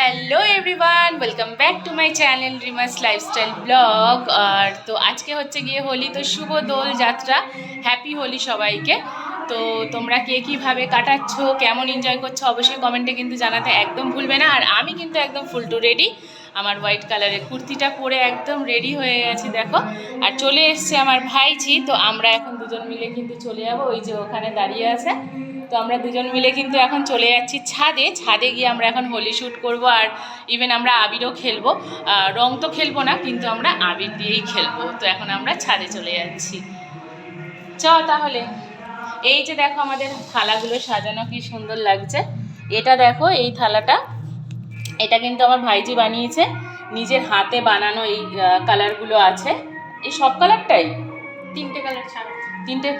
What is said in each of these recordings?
Hello everyone welcome back to my channel Rima's lifestyle blog. और तो आज के होच्छे गिये होली, तो शुभ दोल যাত্রা, हैप्पी होली सबाइके। तो তোমরা কে কিভাবে কাটাচ্ছো, কেমন এনজয় করছো অবশ্যই কমেন্টে কিন্তু জানাতে একদম ভুলবে না। আর আমি কিন্তু একদম ফুল টু রেডি, আমার হোয়াইট কালারের কুর্তিটা পরে একদম রেডি হয়ে গেছি দেখো। আর চলে এসছে আমার ভাইজি, তো আমরা এখন দুজন মিলে কিন্তু চলে যাবো, ওই যে ওখানে দাঁড়িয়ে আছে। তো আমরা দুজন মিলে কিন্তু এখন চলে যাচ্ছি ছাদে। ছাদে গিয়ে আমরা এখন হোলি শ্যুট করব, আর ইভেন আমরা আবিরও খেলবো। রং তো খেলবো না, কিন্তু আমরা আবির দিয়েই খেলবো। তো এখন আমরা ছাদে চলে যাচ্ছি, চ তাহলে। এই যে দেখো আমাদের থালাগুলো সাজানো কি সুন্দর লাগছে। এটা দেখো, এই থালাটা, এটা কিন্তু আমার ভাইজি বানিয়েছে, নিজের হাতে বানানো। এই কালারগুলো আছে, এই সব কালারটাই তিনটে কালার ছাড়া, তিনটে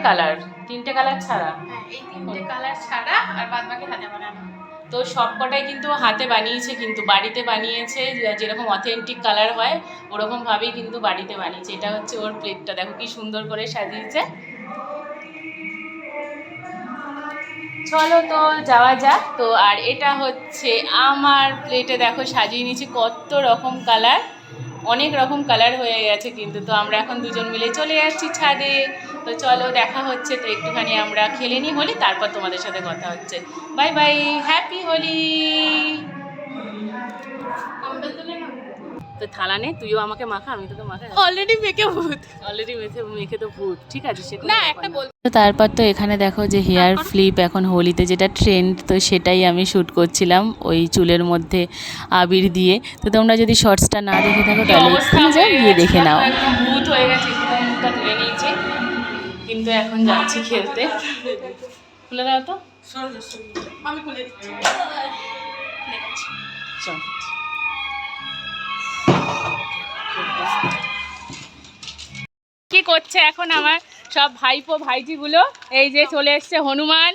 কালার ছাড়া, হ্যাঁ এই তিনটে কালার ছাড়া আর বাদ বাকি হাতে বানানো। তো সবকটাই কিন্তু হাতে বানিয়েছে, কিন্তু বাড়িতে বানিয়েছে যেরকম অথেন্টিক কালার হয় ওরকমভাবেই কিন্তু বাড়িতে বানিয়েছে। এটা হচ্ছে ওর প্লেটটা, দেখো কি সুন্দর করে সাজিয়েছে। চলো তো যাওয়া যাক। তো আর এটা হচ্ছে আমার প্লেটে, দেখো সাজিয়ে নিয়েছি কত রকম কালার, অনেক রকম কালার হয়ে গেছে কিন্তু। তো আমরা এখন দুজন মিলে চলে যাচ্ছি ছাদে। তো চলো দেখা হচ্ছে, তো একটুখানি আমরা খেলে নিই হোলি, তারপর তোমাদের সাথে কথা হচ্ছে। Bye bye, happy Holi. তো থালা নে, তুইও আমাকে মাখা, আমি তোকে মাখা। অলরেডি মেকে ভূত, অলরেডি মেখে তো ভূত, ঠিক আছে সে না একটা বল। তো তারপর তো এখানে দেখো যে হেয়ার ফ্লিপ এখন হোলিতে যেটা ট্রেন্ড, তো সেটাই আমি শ্যুট করছিলাম ওই চুলের মধ্যে আবির দিয়ে। তো তোমরা যদি শর্টসটা না দেখে থাকো তাহলে এক্ষুনি যাও গিয়ে দেখে নাও। একদম ভূত হয়ে গেছে, একদম মুখটা ধুয়ে নিয়েছি, কিন্তু এখন যাচ্ছি খেলতে। খুলে দাও তো, আমি খুলে দিচ্ছি। চল। কি করছে এখন আমার সব ভাইপো ভাইজিগুলো? এই যে চলে এসছে হনুমান,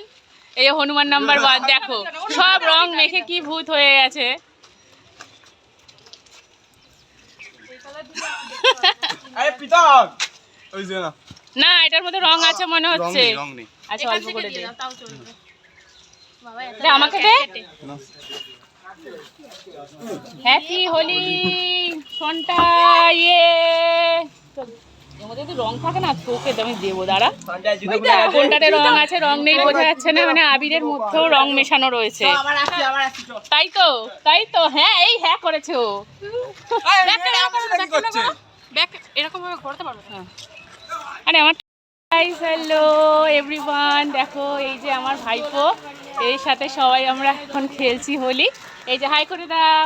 এই যে হনুমান নাম্বার 1, দেখো সব রং মেখে কি ভূত হয়ে গেছে। না এটার মধ্যে রং আছে মনে হচ্ছে। আচ্ছা অল্প করে দে, তাও চলবে বাবা। দে আমাকে দে। হ্যাপি হোলি সন্টা, ইয়ে। এর মধ্যে যদি রং থাকে না তোকে আমি দেবো, দাঁড়া। কোনটাতে রং আছে রং নেই বোঝা যাচ্ছে না, মানে আবিরের মধ্যেও রং মেশানো রয়েছে। তাই তো হ্যাঁ, এই হ্যাঁ করেছে ও। এরকম ভাবে করতে পারবো। আরে আমার হ্যালো এভরিওয়ান, দেখো এই যে আমার ভাইপো, এর সাথে সবাই আমরা এখন খেলছি হোলি। এই যে হাই করে দাও।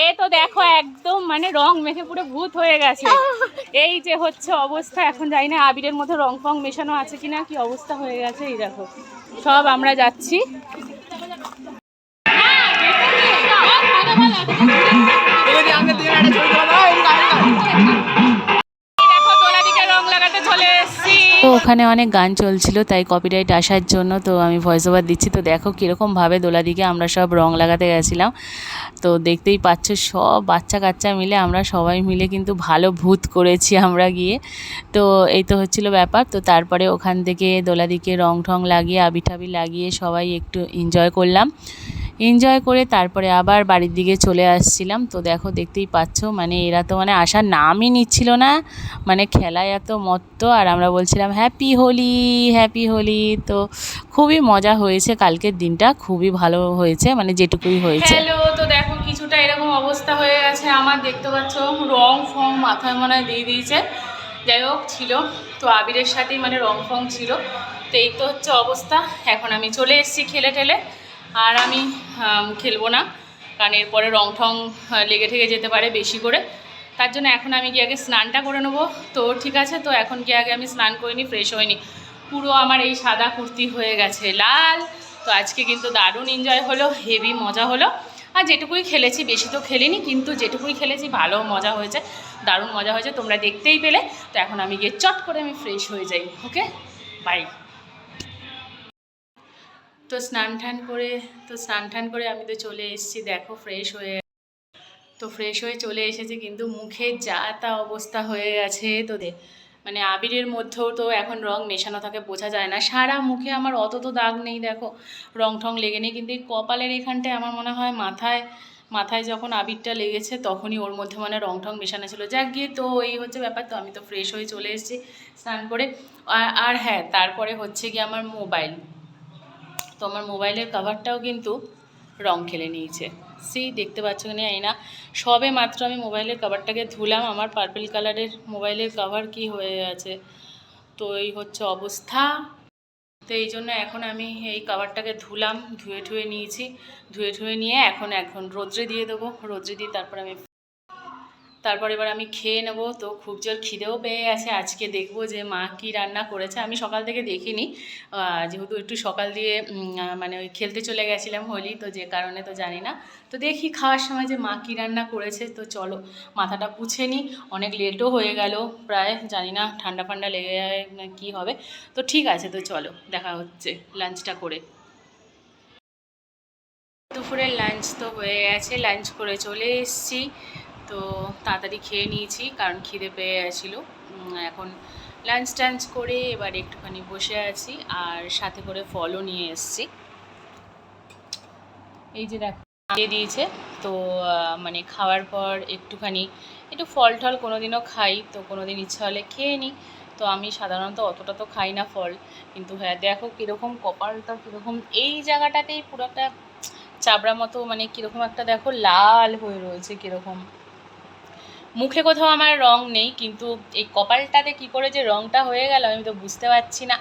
এ তো দেখো একদম মানে রং মেখে পুরো ভূত হয়ে গেছে। এই যে হচ্ছে অবস্থা, এখন জানি না আবিরের মধ্যে রং ফং মেশানো আছে কিনা, কি অবস্থা হয়ে গেছে। এই দেখো সব আমরা যাচ্ছি। তো ওখানে অনেক গান চলছিল, তাই কপিরাইট আসার জন্য তো আমি ভয়েস ওভার দিচ্ছি। তো দেখো কীরকমভাবে দোলাদিকে আমরা সব রং লাগাতে গেছিলাম। তো দেখতেই পাচ্ছ সব বাচ্চা কাচ্চা মিলে আমরা সবাই মিলে কিন্তু ভালো ভূত করেছি আমরা গিয়ে। তো এই তো হচ্ছিলো ব্যাপার। তো তারপরে ওখান থেকে দোলাদিকে রং ঠং লাগিয়ে আবি ঠাবি লাগিয়ে সবাই একটু এনজয় করলাম। এনজয় করে তারপরে আবার বাড়ির দিকে চলে আসছিলাম। তো দেখো দেখতেই পাচ্ছ মানে এরা তো মানে আসার নামই নিচ্ছিল না, মানে খেলায় এত মত্ত, আর আমরা বলছিলাম হ্যাপি হোলি হ্যাপি হোলি। তো খুবই মজা হয়েছে, কালকের দিনটা খুবই ভালো হয়েছে, মানে যেটুকুই হয়েছে। হ্যালো, তো দেখো কিছুটা এরকম অবস্থা হয়ে গেছে আমার, দেখতে পাচ্ছ রং ফং মাথায় মনে হয় দিয়ে দিয়েছে। যাই হোক ছিল তো আবিরের সাথেই মানে রং ফং ছিল। তো এই তো হচ্ছে অবস্থা। এখন আমি চলে এসেছি খেলে টেলে, আর আমি খেলবো না, কারণ এরপরে রং ঠং লেগে ঠেগে যেতে পারে বেশি করে। তার জন্য এখন আমি গিয়ে আগে স্নানটা করে নেবো। তো ঠিক আছে, তো এখন গিয়ে আগে আমি স্নান করিনি, ফ্রেশ হইনি, পুরো আমার এই সাদা কুর্তি হয়ে গেছে লাল। তো আজকে কিন্তু দারুণ এনজয় হলো, হেভি মজা হলো। আর যেটুকুই খেলেছি, বেশি তো খেলিনি, কিন্তু যেটুকুই খেলেছি ভালো মজা হয়েছে, দারুণ মজা হয়েছে, তোমরা দেখতেই পেলে। তো এখন আমি গিয়ে চট করে আমি ফ্রেশ হয়ে যাই। Okay bye. তো স্নান টান করে আমি তো চলে এসেছি, দেখো ফ্রেশ হয়ে। তো ফ্রেশ হয়ে চলে এসেছি, কিন্তু মুখে যা তা অবস্থা হয়ে গেছে। তো মানে আবিরের মধ্যেও তো এখন রং মেশানো থাকে, বোঝা যায় না। সারা মুখে আমার অত তো দাগ নেই দেখো, রং ঠং লেগে নেই, কিন্তু এই কপালের এখানটায় আমার মনে হয় মাথায় যখন আবিরটা লেগেছে তখনই ওর মধ্যে মানে রং ঠং মেশানো ছিল। যাক গিয়ে, তো এই হচ্ছে ব্যাপার। তো আমি তো ফ্রেশ হয়ে চলে এসেছি স্নান করে। আর হ্যাঁ, তারপরে হচ্ছে কি আমার মোবাইল, তো আমার মোবাইলের কভারটাও কিন্তু রং খেলে নিয়েছে। দেখতে পাচ্ছ কি না জানি না, সবে মাত্র আমি মোবাইলের কভারটাকে ধুলাম। আমার পার্পল কালারের মোবাইলের কভার কি হয়ে আছে, তো এই হচ্ছে অবস্থা। তো এই জন্য এখন আমি এই কভারটাকে ধুলাম, ধুয়ে নিয়েছি। ধুয়ে নিয়ে এখন রোদ্রে দিয়ে দেবো। রোদ্রে দিয়ে তারপর এবার আমি খেয়ে নেবো। তো খুব জোর খিদেও পেয়ে গেছে। আজকে দেখবো যে মা কী রান্না করেছে। আমি সকাল থেকে দেখিনি, যেহেতু একটু সকাল দিয়ে মানে ওই খেলতে চলে গেছিলাম হোলি, তো যে কারণে তো জানি না। তো দেখি খাওয়ার সময় যে মা কী রান্না করেছে। তো চলো মাথাটা পুছে নিই, অনেক লেটও হয়ে গেল প্রায়, জানি না ঠান্ডা ফান্ডা লেগে যায় না কী হবে। তো ঠিক আছে, তো চলো দেখা হচ্ছে লাঞ্চটা করে। দুপুরের লাঞ্চ তো হয়ে গেছে, লাঞ্চ করে চলে এসেছি। তো তাড়াতাড়ি খেয়ে নিয়েছি কারণ খিদে পেয়ে গেছিলো। এখন লাঞ্চ টাঞ্চ করে এবার একটুখানি বসে আছি, আর সাথে করে ফলও নিয়ে এসেছি। এই যে দেখো দিয়ে দিয়েছে। তো মানে খাওয়ার পর একটু ফল টল কোনো দিনও খাই, তো কোনো দিন ইচ্ছা হলে খেয়ে নিই। তো আমি সাধারণত অতটা তো খাই না ফল, কিন্তু হ্যাঁ দেখো কীরকম কপালটা কীরকম এই জায়গাটাতেই পুরো একটা চাবড়া মতো, মানে কীরকম একটা দেখো লাল হয়ে রয়েছে কীরকম। মুখে কোথাও আমার রং নেই, কিন্তু এই কপালটাতে কি করে যে রংটা হয়ে গেল আমি তো বুঝতে পারছি না।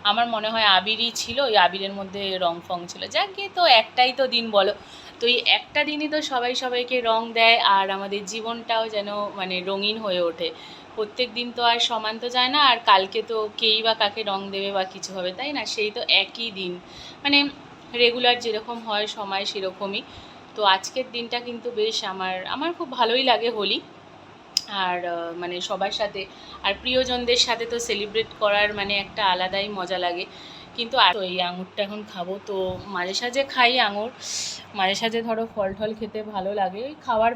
আমার মনে হয় আবিরই ছিল, ওই আবিরের মধ্যে রং ফং ছিল। যাক গিয়ে, তো একটাই তো দিন বলো, তো এই একটা দিনই তো সবাইকে রং দেয়, আর আমাদের জীবনটাও যেন মানে রঙিন হয়ে ওঠে। প্রত্যেক দিন তো আর সমান তো যায় না, আর কালকে তো কেই বা কাকে রং দেবে বা কিছু হবে, তাই না? সেই তো একই দিন, মানে রেগুলার যেরকম হয় সময় সেরকমই। তো আজকের দিনটা কিন্তু বেশ আমার খুব ভালোই লাগে হোলি। আর মানে সবার সাথে আর প্রিয়জনদের সাথে তো সেলিব্রেট করার মানে একটা আলাদাই মজা লাগে। কিন্তু আর তো এই আঙুরটা এখন খাবো, তো মাঝে সাঝে খাই আঙুর, মাঝে সাঝে ধরো ফল টল খেতে ভালো লাগে। ওই খাওয়ার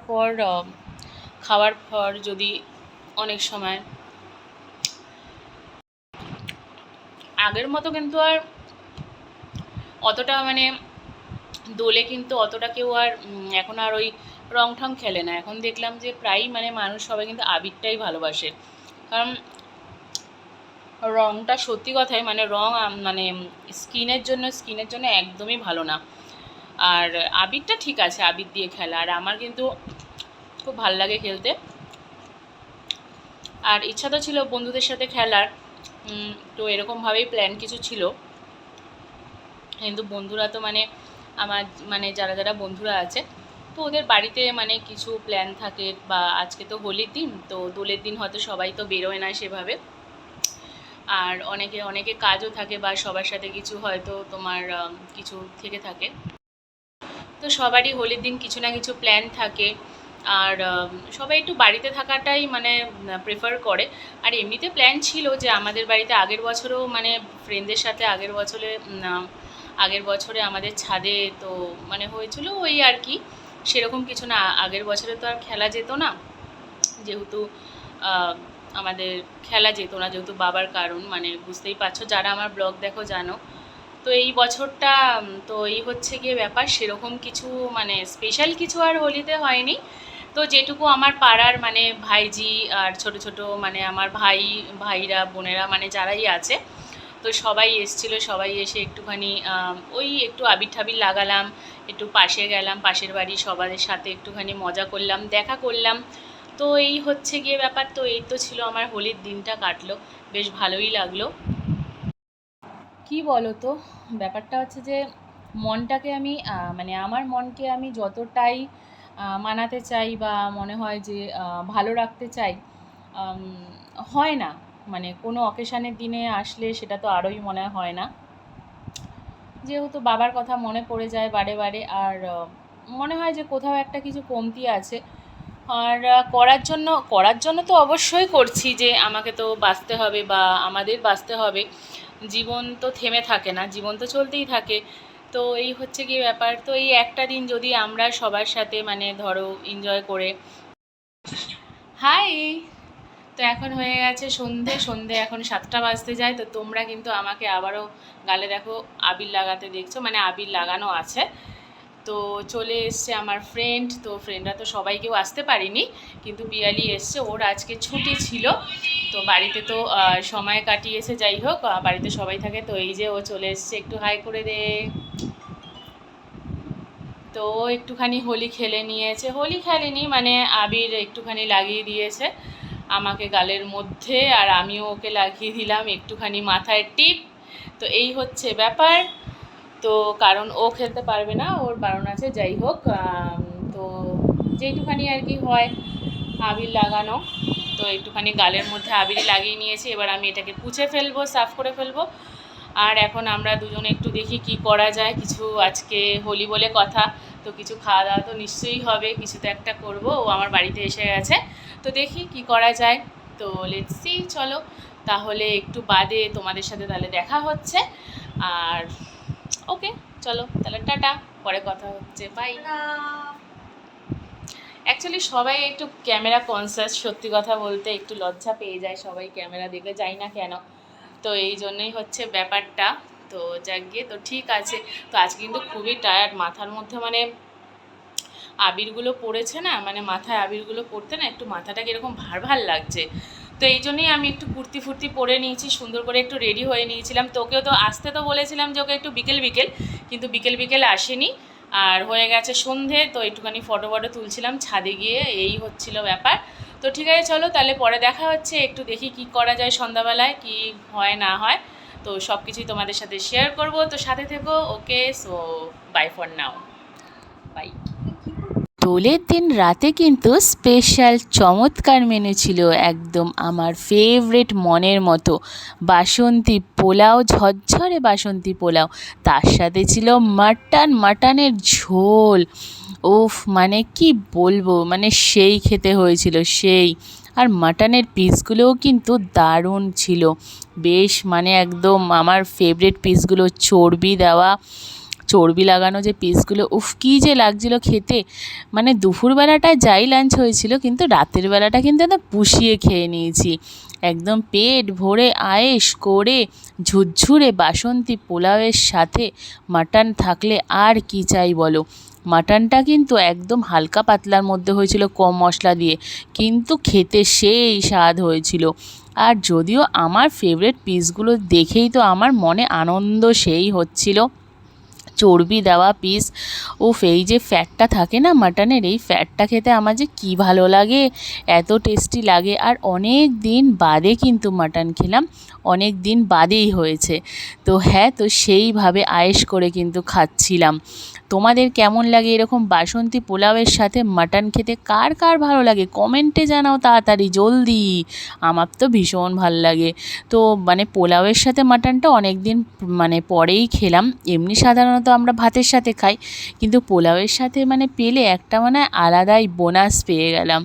পর যদি অনেক সময় আগের মতো কিন্তু আর অতটা মানে দোলে কিন্তু অতটা কেউ আর এখন আর ওই রং ঠং খেলে না। এখন দেখলাম যে প্রায়ই মানে মানুষ সবাই কিন্তু আবিরটাই ভালোবাসে, কারণ রংটা সত্যি কথাই মানে মানে স্কিনের জন্য একদমই ভালো না। আর আবিরটা ঠিক আছে, আবির দিয়ে খেলা, আর আমার কিন্তু খুব ভালো লাগে খেলতে। আর ইচ্ছা তো ছিল বন্ধুদের সাথে খেলার, তো এরকমভাবেই প্ল্যান কিছু ছিল, কিন্তু বন্ধুরা তো মানে আমার মানে যারা বন্ধুরা আছে, তো ওদের বাড়িতে মানে কিছু প্ল্যান থাকে, বা আজকে তো হোলির দিন, তো দোলের দিন হয়তো সবাই তো বেরোয় না সেভাবে, আর অনেকে কাজও থাকে, বা সবার সাথে কিছু হয়তো তোমার কিছু থেকে থাকে। তো সবারই হোলির দিন কিছু না কিছু প্ল্যান থাকে, আর সবাই একটু বাড়িতে থাকাটাই মানে প্রেফার করে। আর এমনিতে প্ল্যান ছিল যে আমাদের বাড়িতে আগের বছরেও মানে ফ্রেন্ডদের সাথে আগের বছরে আমাদের ছাদে তো মানে হয়েছিল ওই আর কি, সেরকম কিছু না। আগের বছরে তো আর খেলা যেত না, যেহেতু আমাদের খেলা যেত না, যেহেতু বাবার কারণ, মানে বুঝতেই পারছো যারা আমার ব্লগ দেখো জানো। তো এই বছরটা তো এই হচ্ছে গিয়ে ব্যাপার, সেরকম কিছু মানে স্পেশাল কিছু আর হোলিতে হয়নি। তো যেটুকু আমার পাড়ার মানে ভাইজি আর ছোট মানে আমার ভাইরা বোনেরা মানে যারাই আছে, তো সবাই এসেছিলো, সবাই এসে একটুখানি ওই একটু আবির ঠাবির লাগালাম, একটু পাশে গেলাম, পাশের বাড়ি সবার সাথে একটুখানি মজা করলাম, দেখা করলাম। তো এই হচ্ছে গিয়ে ব্যাপার। তো এই তো ছিল আমার হোলির দিনটা কাটলো, বেশ ভালোই লাগলো। কি বলো তো, ব্যাপারটা হচ্ছে যে মনটাকে আমি মানে আমার মনকে আমি যতটাই মানাতে চাই, বা মনে হয় যে ভালো রাখতে চাই, হয় না। মানে কোনো অকেশানের দিনে আসলে সেটা তো আরোই মনে হয় না, যেহেতু বাবার কথা মনে পড়ে যায় বারে বারে, আর মনে হয় যে কোথাও একটা কিছু কমতি আছে। আর করার জন্য তো অবশ্যই করছি, যে আমাকে তো বাঁচতে হবে, বা আমাদের বাঁচতে হবে। জীবন তো থেমে থাকে না, জীবন তো চলতেই থাকে। তো এই হচ্ছে কি ব্যাপার। তো এই একটা দিন যদি আমরা সবার সাথে মানে ধরো এনজয় করে, হাই, তো এখন হয়ে গেছে সন্ধে, এখন 7টা বাজতে যায়। তো তোমরা কিন্তু আমাকে আবারও গালে দেখো আবির লাগাতে দেখছো, মানে আবির লাগানো আছে। তো চলে এসছে আমার ফ্রেন্ড, তো ফ্রেন্ডরা তো সবাই কেউ আসতে পারিনি, কিন্তু পিয়ালি এসছে, ওর আজকে ছুটি ছিল। তো বাড়িতে তো সময় কাটিয়েছে, যাই হোক বাড়িতে সবাই থাকে। তো এই যে ও চলে এসছে, একটু হাই করে দে। তো ও একটুখানি হোলি খেলে নিয়েছে, হোলি খেলেনি মানে আবির একটুখানি লাগিয়ে দিয়েছে আমাকে গালের মধ্যে, আর আমিও ওকে লাগিয়ে দিলাম একটুখানি মাথায় টিপ। তো এই হচ্ছে ব্যাপার। তো কারণ ও খেলতে পারবে না, ওর বারণ আছে, যাই হোক। তো যেইটুখানি আর কি হয় আবির লাগানো, তো একটুখানি গালের মধ্যে আবিরই লাগিয়ে নিয়েছি। এবার আমি এটাকে পুছে ফেলবো, সাফ করে ফেলবো। আর এখন আমরা দুজনে একটু দেখি কি করা যায়। কিছু আজকে হোলি বলে কথা, তো কিছু খাওয়া দাওয়া তো নিশ্চয়ই হবে, কিছু তো একটা করবো। ও আমার বাড়িতে এসে গেছে, তো দেখি কি করা যায়। তো লেটস সি, চলো তাহলে একটু বাদে তোমাদের সাথে তাহলে দেখা হচ্ছে। আর ওকে চলো তাহলে টাটা, পরে কথা হচ্ছে, বাই। অ্যাকচুয়ালি সবাই একটু ক্যামেরা কনসাস, সত্যি কথা বলতে একটু লজ্জা পেয়ে যায় সবাই ক্যামেরা দেখলে, যাই না কেন। তো এই জন্যই হচ্ছে ব্যাপারটা। তো যাক গিয়ে, তো ঠিক আছে। তো আজকে কিন্তু খুবই টায়ার্ড, মাথার মধ্যে মানে আবিরগুলো পড়েছে না, মানে মাথায় আবিরগুলো পড়তে না একটু মাথাটা কীরকম ভার ভার লাগছে। তো এই জন্যই আমি একটু কুর্তি ফুর্তি পরে নিয়েছি, সুন্দর করে একটু রেডি হয়ে নিয়েছিলাম। তোকেও তো আসতে তো বলেছিলাম যে ওকে একটু বিকেল বিকেল, কিন্তু বিকেল বিকেল আসেনি। আর হয়ে গেছে সন্ধে, তো একটুখানি ফটো তুলছিলাম ছাদে গিয়ে, এই হচ্ছিল ব্যাপার। তো ঠিক আছে চলো তাহলে পরে দেখা হচ্ছে, একটু দেখি কি করা যায় সন্ধ্যাবেলায়, কি হয় না হয়। তো সব কিছুই তোমাদের সাথে শেয়ার করব, তো সাথে থেকো। Okay, so bye for now, bye. দোলের দিন রাতে কিন্তু স্পেশাল চমৎকার মেনু ছিল, একদম আমার ফেভারিট মনের মতো বাসন্তী পোলাও, ঝরঝরে বাসন্তী পোলাও, তার সাথে ছিল মাটনের ঝোল। উফ, মানে কি বলবো, মানে সেই খেতে হয়েছিল সেই। আর মাটনের পিসগুলোও কিন্তু দারুণ ছিল, বেশ মানে একদম আমার ফেভারিট পিসগুলো, চর্বি দেওয়া, চর্বি লাগানো যে পিসগুলো, উফ কী যে লাগছিলো খেতে। মানে দুপুরবেলাটায় যাই লাঞ্চ হয়েছিল, কিন্তু রাতের বেলাটা কিন্তু একদম পুষিয়ে খেয়ে নিয়েছি, একদম পেট ভরে আয়েশ করে। ঝুরঝুরে বাসন্তী পোলাওয়ের সাথে মাটন থাকলে আর কি চাই বলো। মাটনটা কিন্তু একদম হালকা পাতলার মধ্যে হয়েছিল, কম মশলা দিয়ে, কিন্তু খেতে সেই স্বাদ হয়েছিল। আর যদিও আমার ফেভারিট পিসগুলো দেখেই তো আমার মনে আনন্দ সেই হচ্ছিল, চর্বি দেওয়া পিস। উফ, এই যে ফ্যাটটা থাকে না মাটনের, এই ফ্যাটটা খেতে আমার যে কী ভালো লাগে, এত টেস্টি লাগে। আর অনেক দিন বাদে কিন্তু মাটন খেলাম, অনেক দিন বাদেই হয়েছে। তো হ্যাঁ, তো সেইভাবে আয়েশ করে কিন্তু খাচ্ছিলাম। তোমাদের কেমন লাগে এরকম বাসন্তী পোলাওয়ের সাথে মাটন খেতে, কার কার ভালো লাগে কমেন্টে জানাও তাড়াতাড়ি জলদি। আমার তো ভীষণ ভালো লাগে। তো মানে পোলাওয়ের সাথে মাটনটা অনেক দিন মানে পরেই খেলাম, এমনি সাধারণত আমরা ভাতের সাথে খাই, কিন্তু পোলাওয়ের সাথে মানে পেলে একটা মানে আলাদাই বোনাস পেয়ে গেলাম।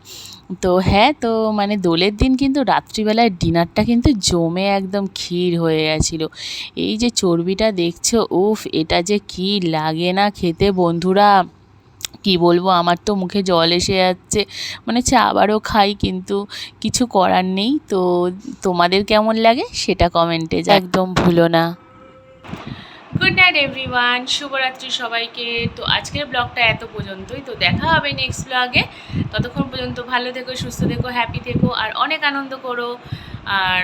তো হ্যাঁ, তো মানে দোলের দিন কিন্তু রাত্রিবেলায় ডিনারটা কিন্তু জমে একদম ক্ষীর হয়ে গেছিলো। এই যে চর্বিটা দেখছো, উফ এটা যে কী লাগে না খেতে বন্ধুরা, কি বলবো, আমার তো মুখে জল এসে যাচ্ছে, মনে হচ্ছে আবারও খাই, কিন্তু কিছু করার নেই। তো তোমাদের কেমন লাগে সেটা কমেন্টে একদম ভুলো না। গুড নাইট এভরিওয়ান, শুভরাত্রি সবাইকে। তো আজকের ব্লগটা এত পর্যন্তই, তো দেখা হবে নেক্সট ব্লগে। ততক্ষণ পর্যন্ত ভালো থেকো, সুস্থ থেকো, হ্যাপি থেকো, আর অনেক আনন্দ করো। আর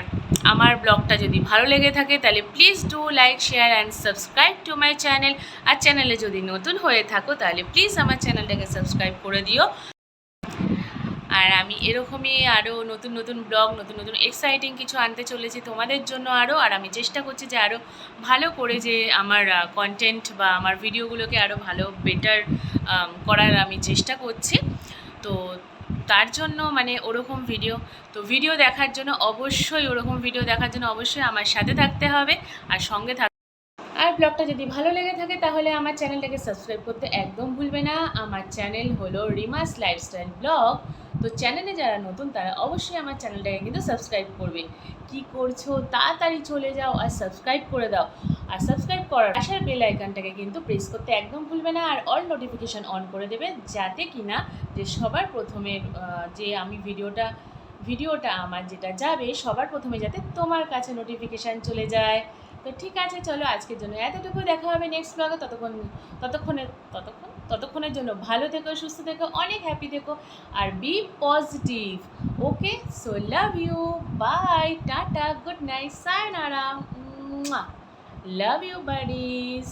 আমার ব্লগটা যদি ভালো লেগে থাকে তাহলে please do like, share and subscribe to my channel. আর চ্যানেলে যদি নতুন হয়ে থাকো তাহলে প্লিজ আমার চ্যানেলটাকে সাবস্ক্রাইব করে দিও। আর আমি এরকমই আরও নতুন নতুন ব্লগ, নতুন নতুন এক্সাইটিং কিছু আনতে চলেছি তোমাদের জন্য আরও। আর আমি চেষ্টা করছি যে আরও ভালো করে যে আমার কন্টেন্ট বা আমার ভিডিওগুলোকে আরও ভালো বেটার করার আমি চেষ্টা করছি। তো তার জন্য মানে ওরকম ভিডিও দেখার জন্য অবশ্যই আমার সাথে থাকতে হবে আর সঙ্গে আর ব্লগটা যদি ভালো লেগে থাকে তাহলে আমার চ্যানেলটাকে সাবস্ক্রাইব করতে একদম ভুলবে না। আমার চ্যানেল হলো রিমাস লাইফস্টাইল ব্লগ। তো চ্যানেলে যারা নতুন তারা অবশ্যই আমার চ্যানেলটাকে কিন্তু সাবস্ক্রাইব করবে। কি করছো, তাড়াতাড়ি চলে যাও আর সাবস্ক্রাইব করে দাও। আর সাবস্ক্রাইব করার পাশের বেল আইকনটাকে কিন্তু প্রেস করতে একদম ভুলবে না, আর অল নোটিফিকেশান অন করে দেবে, যাতে কিনা যে সবার প্রথমে যে আমি ভিডিওটা আমার যেটা যাবে সবার প্রথমে যাতে তোমার কাছে নোটিফিকেশান চলে যায়। তো ঠিক আছে, চলো আজকের জন্য এতটুকু, দেখা হবে নেক্সট ব্লগে। ততক্ষণের জন্য ভালো থেকো, সুস্থ থেকো, অনেক হ্যাপি থেকো, আর be positive. Okay, so love you, bye, tata, good night, sayonara, love you buddies.